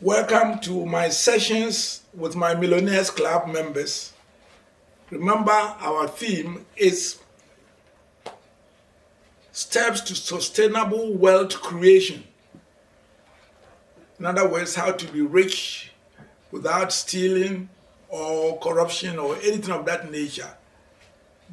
Welcome to my sessions with my Millionaires Club members. Remember, our theme is steps to sustainable wealth creation. In other words, how to be rich without stealing or corruption or anything of that nature,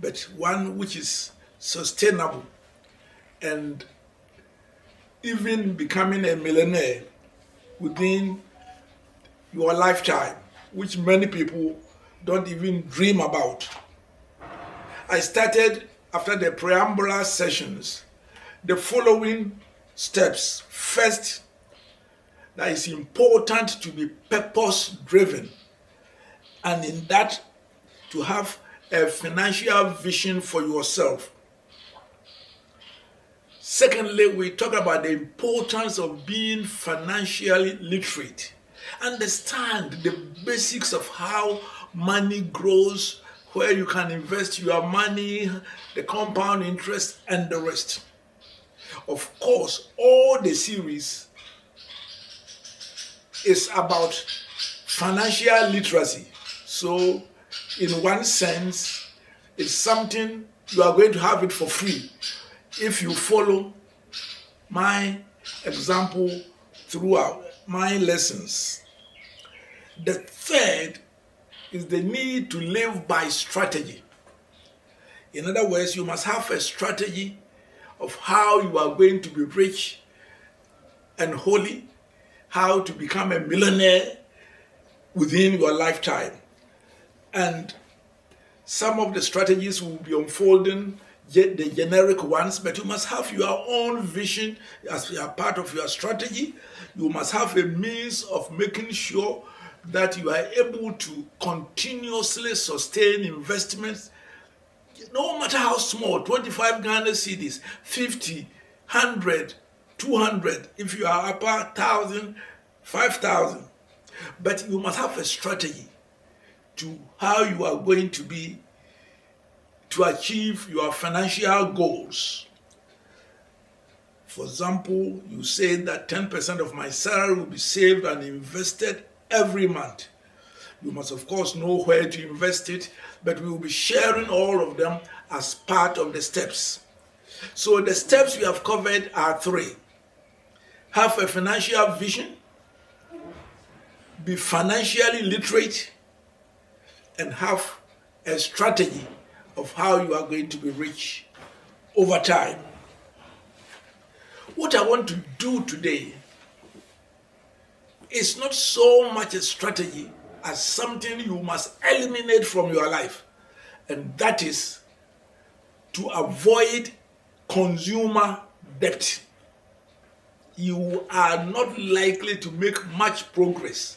but one which is sustainable and even becoming a millionaire within your lifetime, which many people don't even dream about. I started after the preambular sessions the following steps. First, that it's important to be purpose driven, and in that to have a financial vision for yourself. Secondly, we talk about the importance of being financially literate. Understand the basics of how money grows, where you can invest your money, the compound interest, and the rest. Of course, all the series is about financial literacy. So, in one sense, it's something you are going to have it for free if you follow my example throughout my lessons. The third is the need to live by strategy. In other words, you must have a strategy of how you are going to be rich and holy, how to become a millionaire within your lifetime. And some of the strategies will be unfolding, the generic ones, but you must have your own vision as a part of your strategy. You must have a means of making sure that you are able to continuously sustain investments, no matter how small, 25 Ghana cedis, 50, 100, 200, if you are upper 1,000, 5,000. But you must have a strategy to how you are going to be to achieve your financial goals. For example, you say that 10% of my salary will be saved and invested every month. You must, of course, know where to invest it, but we will be sharing all of them as part of the steps. So the steps we have covered are three. Have a financial vision, be financially literate, and have a strategy of how you are going to be rich over time. What I want to do today is not so much a strategy as something you must eliminate from your life, and that is to avoid consumer debt. You are not likely to make much progress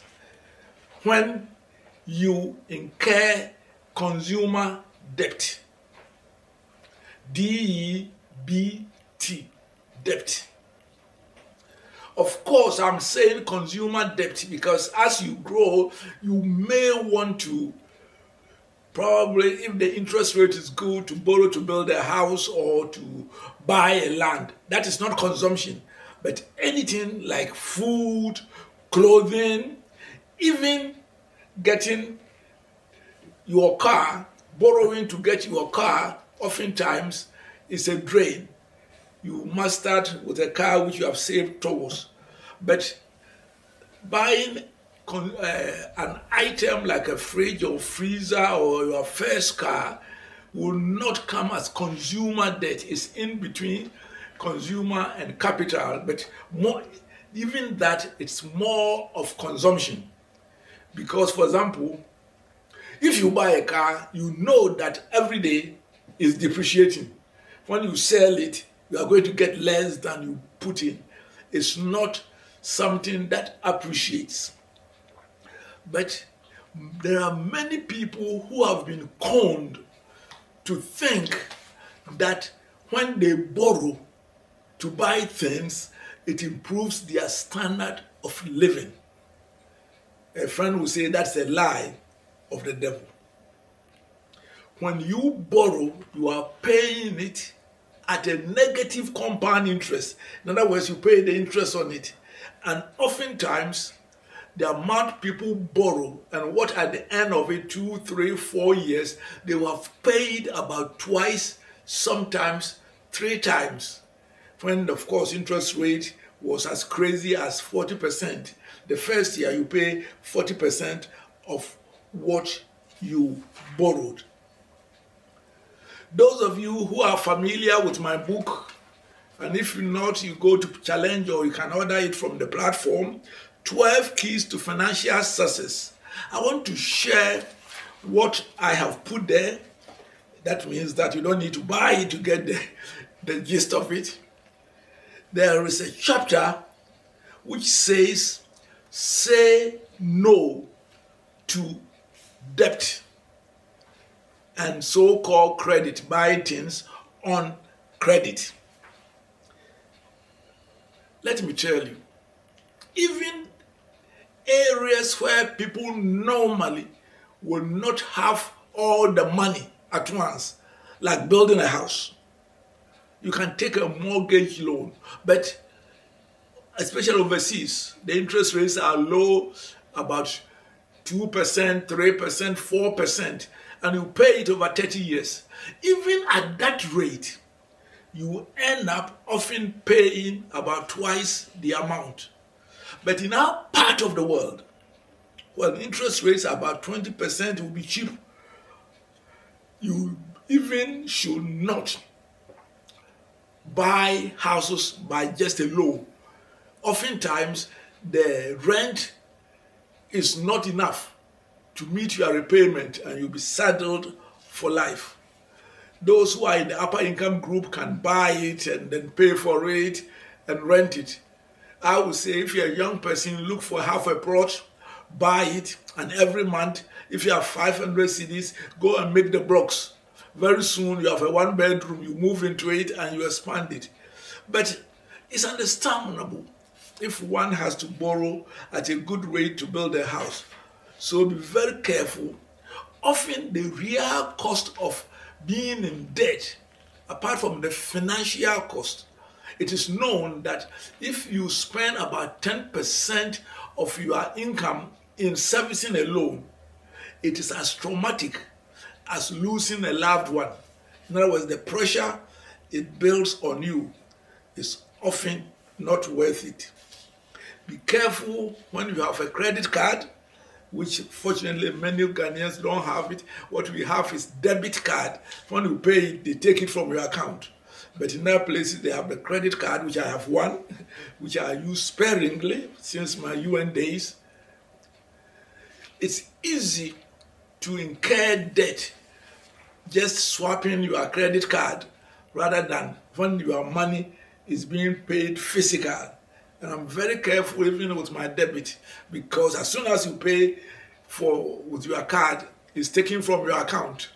when you incur consumer debt. D-E-B-T, debt. Of course, I'm saying consumer debt because as you grow, you may want to, probably if the interest rate is good, to borrow to build a house or to buy a land. That is not consumption. But anything like food, clothing, even getting your car, borrowing to get your car, oftentimes is a drain. You must start with a car which you have saved towards. But buying an item like a fridge or freezer or your first car will not come as consumer debt. It's in between consumer and capital, but more, even that, it's more of consumption. Because, for example, if you buy a car, you know that every day is depreciating. When you sell it, you are going to get less than you put in. It's not something that appreciates. But there are many people who have been conned to think that when they borrow to buy things, it improves their standard of living. A friend will say that's a lie of the devil. When you borrow, you are paying it at a negative compound interest. In other words, you pay the interest on it. And oftentimes, the amount people borrow and what at the end of it, 2, 3, 4 years, they will have paid about twice, sometimes 3 times. When, of course, interest rate was as crazy as 40%. The first year you pay 40% of what you borrowed. Those of you who are familiar with my book, and if you're not, you go to Challenge or you can order it from the platform, 12 Keys to Financial Success. I want to share what I have put there. That means that you don't need to buy it to get the gist of it. There is a chapter which says, say no to debt and so-called credit, buy things on credit. Let me tell you, even areas where people normally will not have all the money at once, like building a house, you can take a mortgage loan, but especially overseas, the interest rates are low, about 2%, 3%, 4%, and you pay it over 30 years. Even at that rate, you end up often paying about twice the amount. But in our part of the world, when interest rates are about 20%, it will be cheap. You even should not buy houses by just a loan. Oftentimes, the rent is not enough to meet your repayment and you'll be saddled for life. Those who are in the upper income group can buy it and then pay for it and rent it. I would say if you're a young person, look for half a plot, buy it, and every month, if you have 500 cedis, go and make the blocks. Very soon you have a 1-bedroom, you move into it and you expand it. But it's understandable if one has to borrow at a good rate to build a house. So be very careful. Often the real cost of being in debt, apart from the financial cost, it is known that if you spend about 10% of your income in servicing a loan, it is as traumatic as losing a loved one. In other words, the pressure it builds on you is often not worth it. Be careful when you have a credit card, which fortunately many Ghanaians don't have it. What we have is debit card. When you pay it, they take it from your account. But in other places, they have the credit card, which I have one, which I use sparingly since my UN days. It's easy to incur debt just swapping your credit card rather than when your money is being paid physical. And I'm very careful even with my debit, because as soon as you pay with your card, it's taken from your account.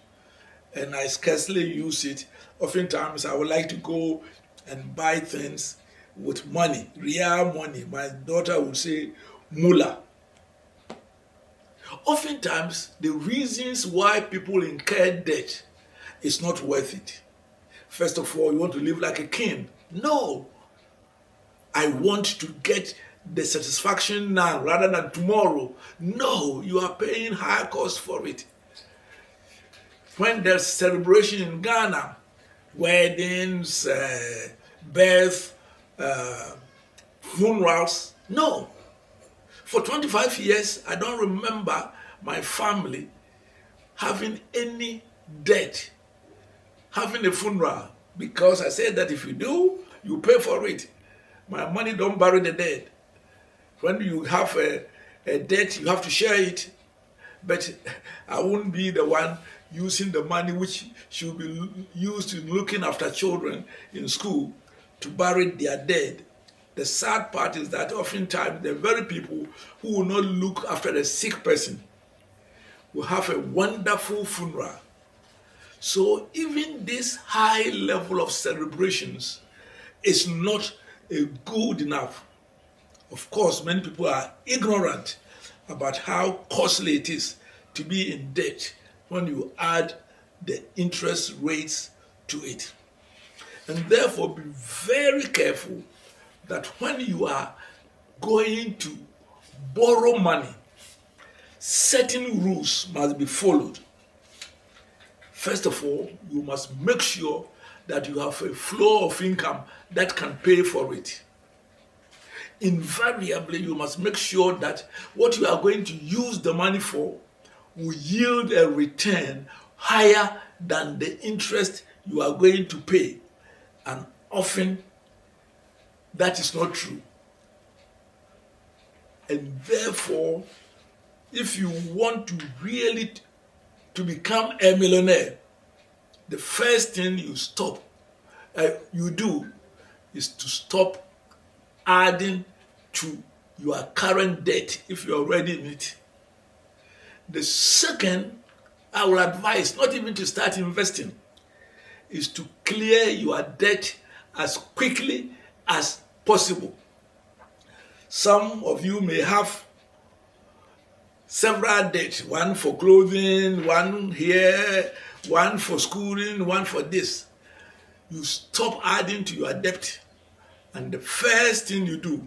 And I scarcely use it. Oftentimes I would like to go and buy things with money, real money. My daughter would say, "Mula." Oftentimes, the reasons why people incur debt is not worth it. First of all, you want to live like a king. No. I want to get the satisfaction now rather than tomorrow. No, you are paying high cost for it. When there's celebration in Ghana, weddings, birth, funerals, no. For 25 years, I don't remember my family having any debt, having a funeral, because I said that if you do, you pay for it. My money don't bury the dead. When you have a debt, you have to share it. But I won't be the one using the money which should be used in looking after children in school to bury their dead. The sad part is that oftentimes the very people who will not look after the sick person will have a wonderful funeral. So even this high level of celebrations is not good enough. Of course, many people are ignorant about how costly it is to be in debt when you add the interest rates to it. And therefore, be very careful that when you are going to borrow money, certain rules must be followed. First of all, you must make sure that you have a flow of income that can pay for it. Invariably, you must make sure that what you are going to use the money for will yield a return higher than the interest you are going to pay. And often, that is not true. And therefore, if you want to really to become a millionaire, the first thing you do is to stop adding to your current debt if you're already in it. The second, I will advise not even to start investing, is to clear your debt as quickly as possible. Some of you may have several debts, one for clothing, one here, one for schooling, one for this. You stop adding to your debt, and the first thing you do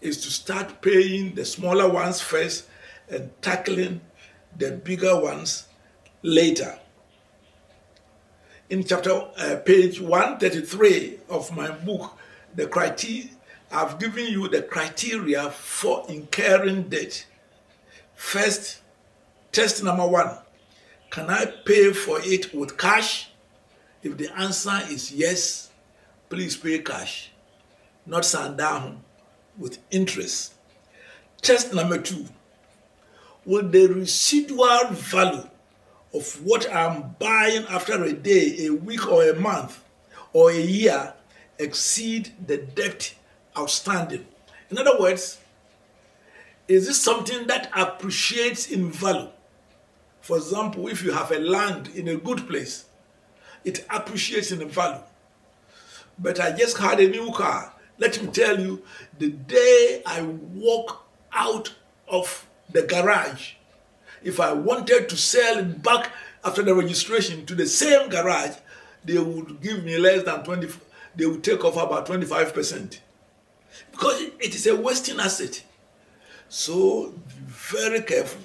is to start paying the smaller ones first and tackling the bigger ones later. In page 133 of my book, I've given you the criteria for incurring debt. First, test number 1. Can I pay for it with cash? If the answer is yes, please pay cash, not sandahu, with interest. Test number 2. Will the residual value of what I'm buying after a day, a week, or a month, or a year exceed the debt outstanding? In other words, is this something that appreciates in value? For example, if you have a land in a good place, it appreciates in value. But I just had a new car. Let me tell you, the day I walk out of the garage, if I wanted to sell it back after the registration to the same garage, they would give me less than 20, they would take off about 25%. Because it is a wasting asset. So be very careful.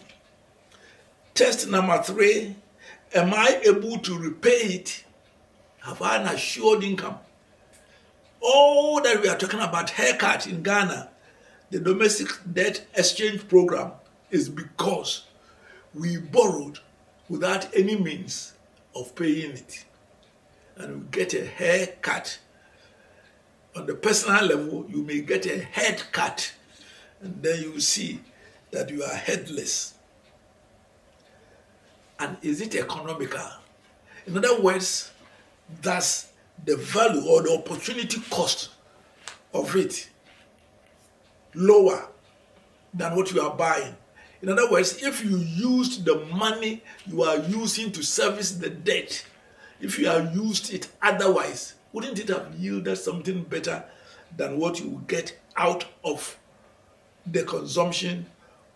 Test number 3, am I able to repay it? Have I an assured income? All that we are talking about haircut in Ghana, the domestic debt exchange program, is because we borrowed without any means of paying it. And we get a haircut. On the personal level, you may get a head cut, and then you will see that you are headless. And is it economical? In other words, does the value or the opportunity cost of it lower than what you are buying? In other words, if you used the money you are using to service the debt, if you have used it otherwise, wouldn't it have yielded something better than what you will get out of the consumption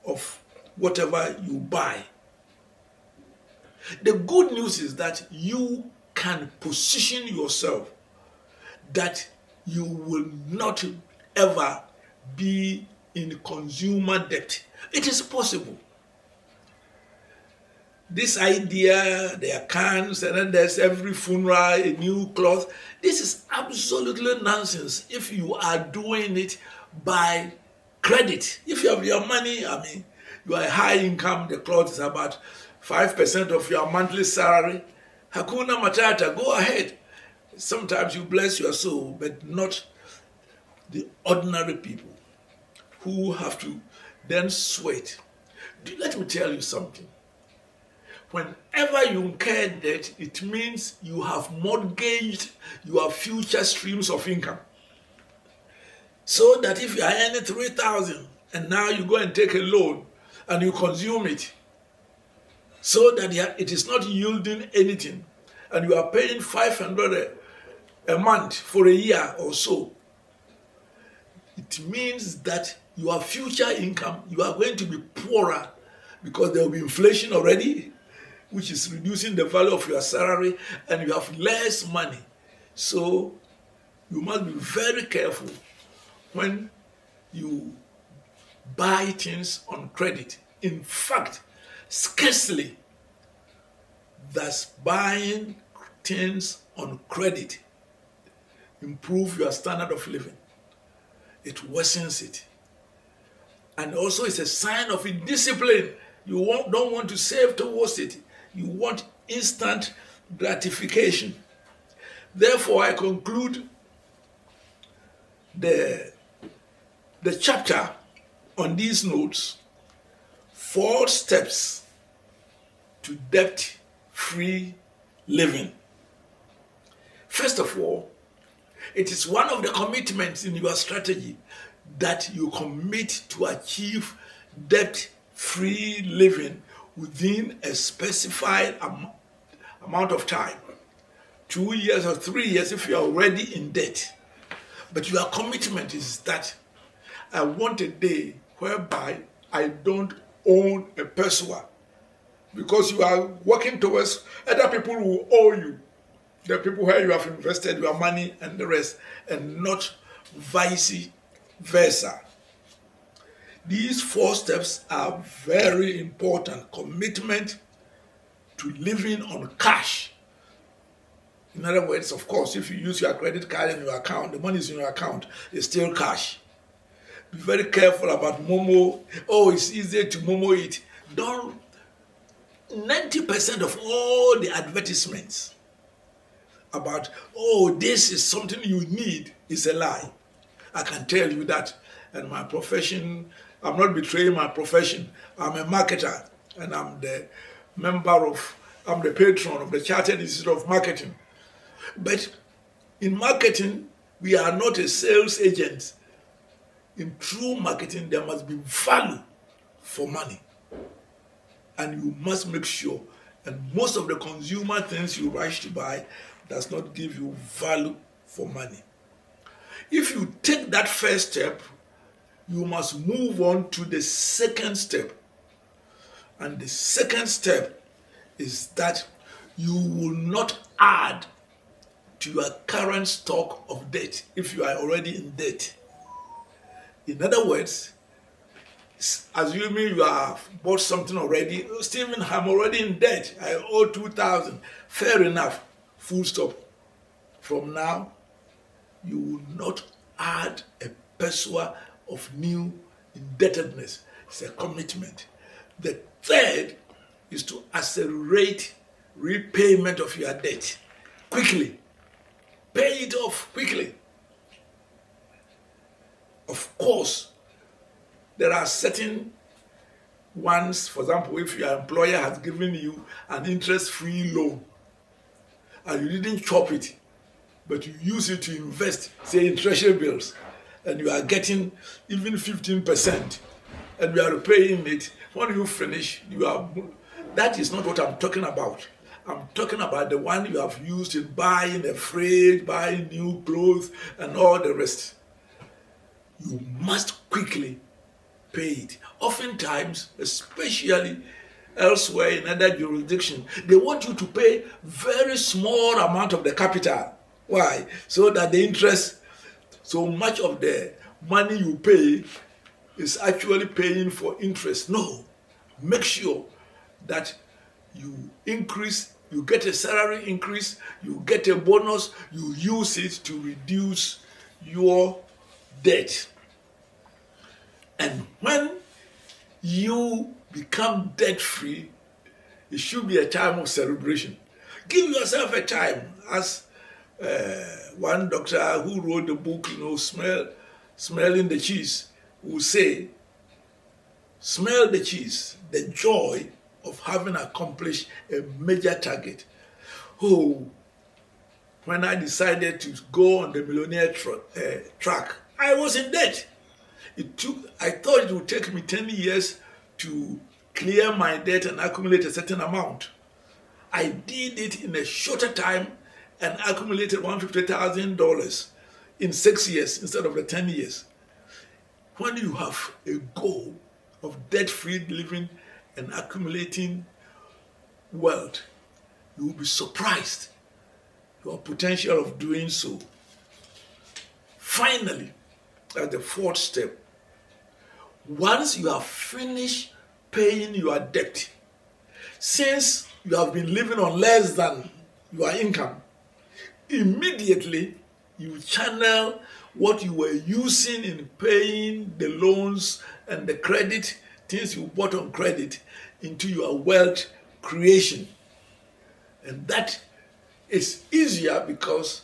of whatever you buy? The good news is that you can position yourself that you will not ever be in consumer debt. It is possible. This idea, there are cans, and then there's every funeral, a new cloth. This is absolutely nonsense if you are doing it by credit. If you have your money, you are a high income, the cloth is about 5% of your monthly salary. Hakuna Matata, go ahead. Sometimes you bless your soul, but not the ordinary people who have to then sweat. Let me tell you something. Whenever you incur debt, it means you have mortgaged your future streams of income. So that if you are earning 3,000 and now you go and take a loan and you consume it, so that it is not yielding anything, and you are paying 500 a month for a year or so, it means that your future income, you are going to be poorer because there will be inflation already, which is reducing the value of your salary, and you have less money. So you must be very careful when you buy things on credit. In fact, scarcely does buying things on credit improve your standard of living. It worsens it. And also it's a sign of indiscipline. You don't want to save towards it. You want instant gratification. Therefore, I conclude the chapter on these notes: 4 steps to debt-free living. First of all, it is one of the commitments in your strategy that you commit to achieve debt-free living within a specified amount of time. 2 years or 3 years if you are already in debt. But your commitment is that I want a day whereby I don't own a peso, because you are working towards other people who owe you, the people where you have invested your money and the rest, and not vice versa. These 4 steps are very important. Commitment to living on cash. In other words, of course, if you use your credit card in your account, the money is in your account, it's still cash. Be very careful about Momo. Oh, it's easy to Momo it. 90% of all the advertisements about, oh, this is something you need, is a lie. I can tell you that. And my profession, I'm not betraying my profession. I'm a marketer, and I'm the patron of the Chartered Institute of Marketing. But in marketing, we are not a sales agent. In true marketing, there must be value for money. And you must make sure, and most of the consumer things you rush to buy does not give you value for money. If you take that first step, you must move on to the second step. And the second step is that you will not add to your current stock of debt if you are already in debt. In other words, assuming you have bought something already, Stephen, I'm already in debt. I owe 2,000. Fair enough. Full stop. From now, you will not add a peso of new indebtedness. It's a commitment. The third is to accelerate repayment of your debt quickly. Pay it off quickly. Of course, there are certain ones, for example, if your employer has given you an interest-free loan and you didn't chop it, but you use it to invest, say in treasury bills, and you are getting even 15%, and you are repaying it, when you finish, that is not what I'm talking about. I'm talking about the one you have used in buying a fridge, buying new clothes, and all the rest. You must quickly pay it. Oftentimes, especially elsewhere in other jurisdictions, they want you to pay very small amount of the capital. Why? So that the interest, so much of the money you pay is actually paying for interest. No. Make sure that you increase, you get a salary increase, you get a bonus, you use it to reduce your debt. And when you become debt-free, it should be a time of celebration. Give yourself a time, as one doctor who wrote the book, Smelling the Cheese, will say, smell the cheese, the joy of having accomplished a major target. Oh, when I decided to go on the millionaire track, I was in debt. I thought it would take me 10 years to clear my debt and accumulate a certain amount. I did it in a shorter time and accumulated $150,000 in 6 years instead of the 10 years. When you have a goal of debt-free living and accumulating wealth, you will be surprised your potential of doing so. Finally, as the 4th step, Once you have finished paying your debt, since you have been living on less than your income, immediately you channel what you were using in paying the loans and the credit, things you bought on credit, into your wealth creation. And that is easier because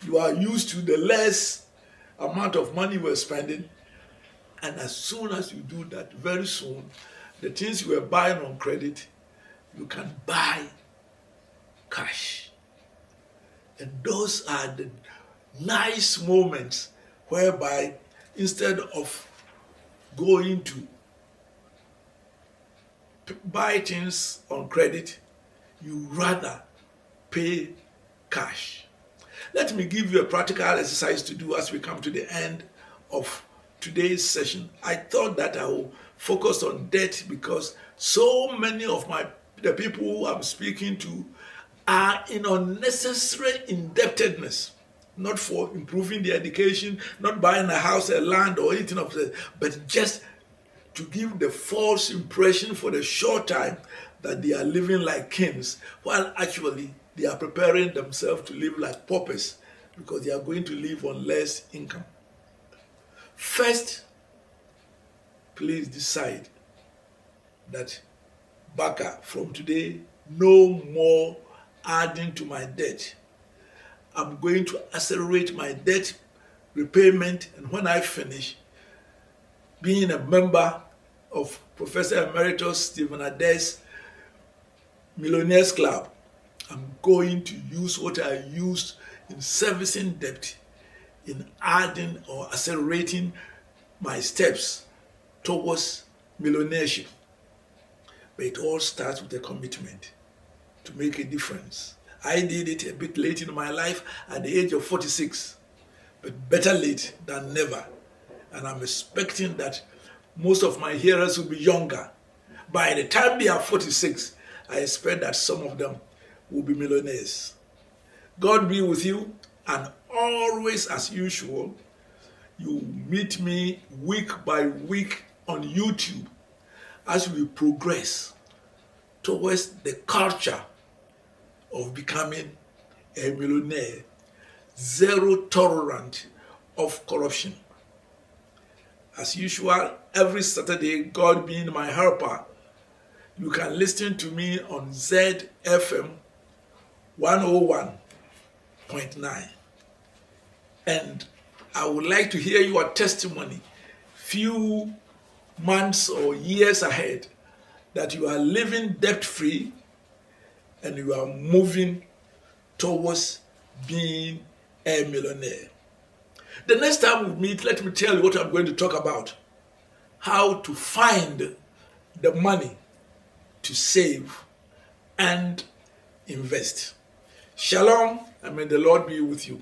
you are used to the less amount of money you were spending. And as soon as you do that, very soon, the things you were buying on credit, you can buy cash. And those are the nice moments whereby instead of going to buy things on credit, you rather pay cash. Let me give you a practical exercise to do as we come to the end of today's session. I thought that I will focus on debt because so many of the people who I'm speaking to are in unnecessary indebtedness, not for improving their education, not buying a house, a land, or anything of that, but just to give the false impression for the short time that they are living like kings, while actually they are preparing themselves to live like paupers because they are going to live on less income. First, please decide that, Baka, from today, no more adding to my debt. I'm going to accelerate my debt repayment, and when I finish, being a member of Professor Emeritus Stephen Adei's Millionaires Club, I'm going to use what I used in servicing debt in adding or accelerating my steps towards millionaireship. But it all starts with a commitment to make a difference. I did it a bit late in my life at the age of 46, but better late than never. And I'm expecting that most of my hearers will be younger. By the time they are 46, I expect that some of them will be millionaires. God be with you, and always as usual, you meet me week by week on YouTube as we progress towards the culture of becoming a millionaire, zero tolerance of corruption. As usual, every Saturday, God being my helper, you can listen to me on ZFM 101.9. And I would like to hear your testimony few months or years ahead that you are living debt-free and you are moving towards being a millionaire. The next time we meet, let me tell you what I'm going to talk about. How to find the money to save and invest. Shalom, and may the Lord be with you.